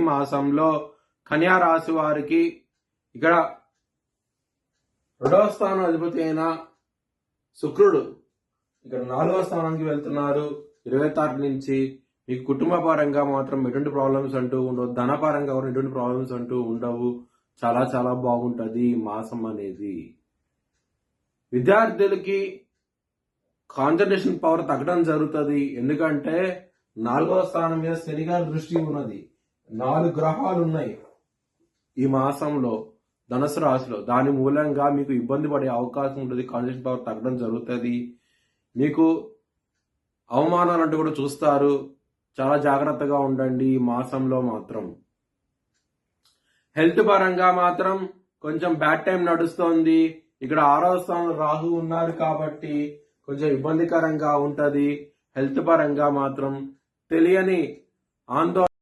మాసంలో కన్యా రాశి వారికి ఇక్కడ 2వ స్థానం అధిపతి అయిన శుక్రుడు ఇక్కడ 4వ స్థానానికి వెళ్తున్నారు 20వ తారీఖు నుంచి. మీకు కుటుంబ పరంగా మాత్రం ఎటువంటి ప్రాబ్లమ్స్ అంటూ ఉండవు, ధన పరంగా కూడా ఎటువంటి ప్రాబ్లమ్స్ అంటూ ఉండవు. చాలా చాలా బాగుంటది ఈ మాసం అనేది. విద్యార్థులకి కాన్సన్ట్రేషన్ పవర్ తగ్గడం జరుగుతుంది. ఎందుకంటే 4వ స్థానం మీద శని గారి దృష్టి ఉన్నది. 4 గ్రహాలు ఉన్నాయి ఈ మాసంలో ధనుసు రాశిలో. దాని మూలంగా మీకు ఇబ్బంది పడే అవకాశం ఉంటుంది. కాన్సన్ట్రేషన్ పవర్ తగ్గడం జరుగుతుంది. మీకు అవమానాలు అంటూ కూడా చూస్తారు. చాలా జాగ్రత్తగా ఉండండి ఈ మాసంలో మాత్రం. హెల్త్ పరంగా మాత్రం కొంచెం బ్యాడ్ టైం నడుస్తోంది. ఇక్కడ 6వ స్థానంలో రాహు ఉన్నారు కాబట్టి కొంచెం ఇబ్బందికరంగా ఉంటది. హెల్త్ పరంగా మాత్రం తెలియని ఆందోళన